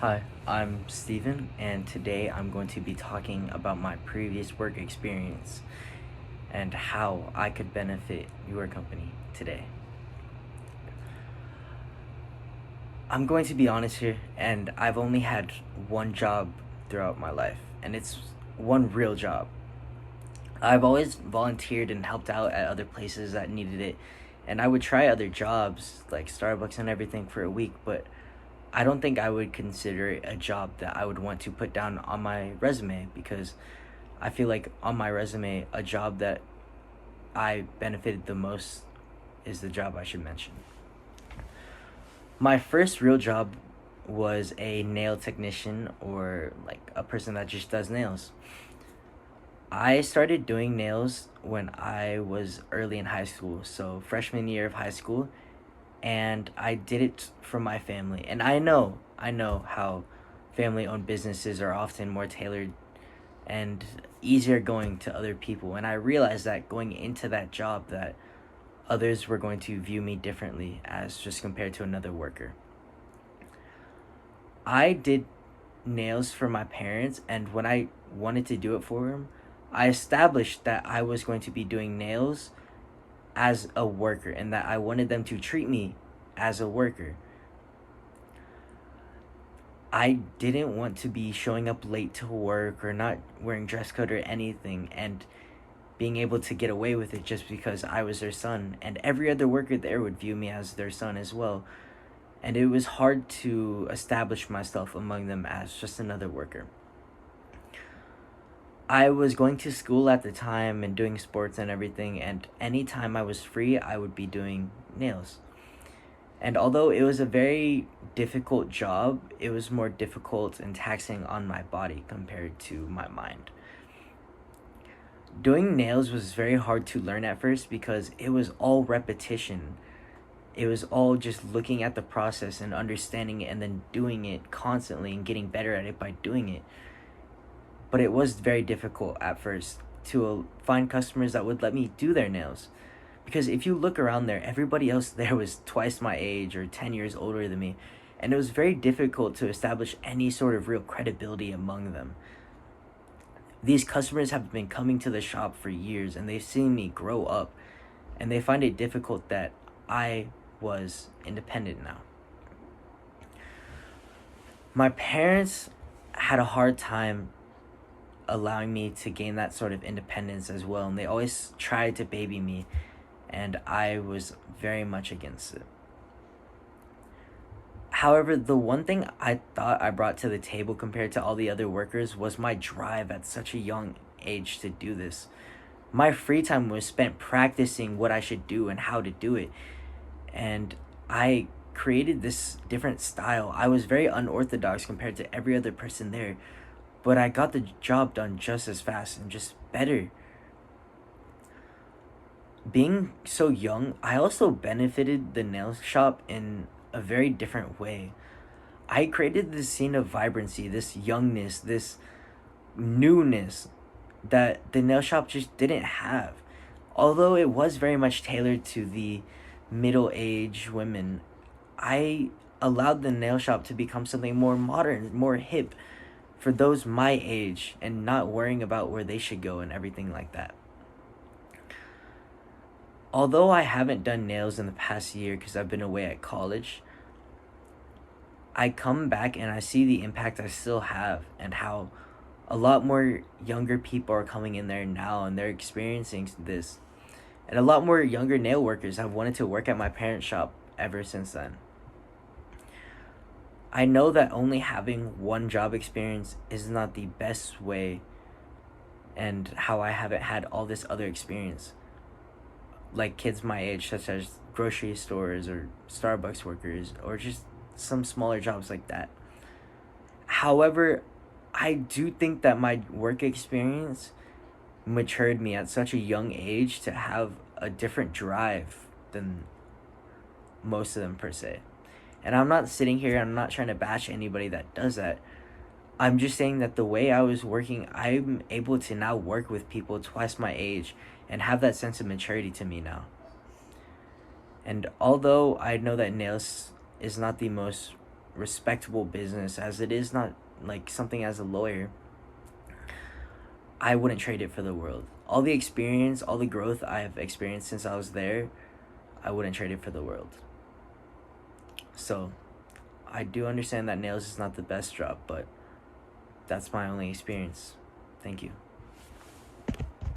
Hi, I'm Steven, and today I'm going to be talking about my previous work experience and how I could benefit your company today. I'm going to be honest here, and I've only had one job throughout my life, and it's one real job. I've always volunteered and helped out at other places that needed it, and I would try other jobs like Starbucks and everything for a week, but I don't think I would consider it a job that I would want to put down on my resume because I feel like on my resume, a job that I benefited the most is the job I should mention. My first real job was a nail technician, or like a person that just does nails. I started doing nails when I was early in high school, so freshman year of high school, and I did it for my family. And I know how family owned businesses are often more tailored and easier going to other people. And I realized that going into that job that others were going to view me differently as just compared to another worker. I did nails for my parents, and when I wanted to do it for them, I established that I was going to be doing nails as a worker and that I wanted them to treat me as a worker. I didn't want to be showing up late to work or not wearing dress code or anything and being able to get away with it just because I was their son. And every other worker there would view me as their son as well. And it was hard to establish myself among them as just another worker. I was going to school at the time and doing sports and everything, and anytime I was free, I would be doing nails. And although it was a very difficult job, it was more difficult and taxing on my body compared to my mind. Doing nails was very hard to learn at first because it was all repetition. It was all just looking at the process and understanding it and then doing it constantly and getting better at it by doing it. But it was very difficult at first to find customers that would let me do their nails. Because if you look around there, everybody else there was twice my age or 10 years older than me. And it was very difficult to establish any sort of real credibility among them. These customers have been coming to the shop for years and they've seen me grow up, and they find it difficult that I was independent now. My parents had a hard time allowing me to gain that sort of independence as well, and they always tried to baby me, and I was very much against it. However, the one thing I thought I brought to the table compared to all the other workers was my drive at such a young age to do this. My free time was spent practicing what I should do and how to do it. And I created this different style. I was very unorthodox compared to every other person there, but I got the job done just as fast and just better. Being so young, I also benefited the nail shop in a very different way. I created this scene of vibrancy, this youngness, this newness that the nail shop just didn't have. Although it was very much tailored to the middle aged women, I allowed the nail shop to become something more modern, more hip for those my age and not worrying about where they should go and everything like that. Although I haven't done nails in the past year because I've been away at college, I come back and I see the impact I still have and how a lot more younger people are coming in there now and they're experiencing this. And a lot more younger nail workers have wanted to work at my parents' shop ever since then. I know that only having one job experience is not the best way, and how I haven't had all this other experience, like kids my age, such as grocery stores or Starbucks workers, or just some smaller jobs like that. However, I do think that my work experience matured me at such a young age to have a different drive than most of them, per se. And I'm not sitting here, I'm not trying to bash anybody that does that. I'm just saying that the way I was working, I'm able to now work with people twice my age and have that sense of maturity to me now. And although I know that nails is not the most respectable business as it is, not like something as a lawyer, I wouldn't trade it for the world. All the experience, all the growth I've experienced since I was there, I wouldn't trade it for the world. So, I do understand that nails is not the best job, but that's my only experience. Thank you.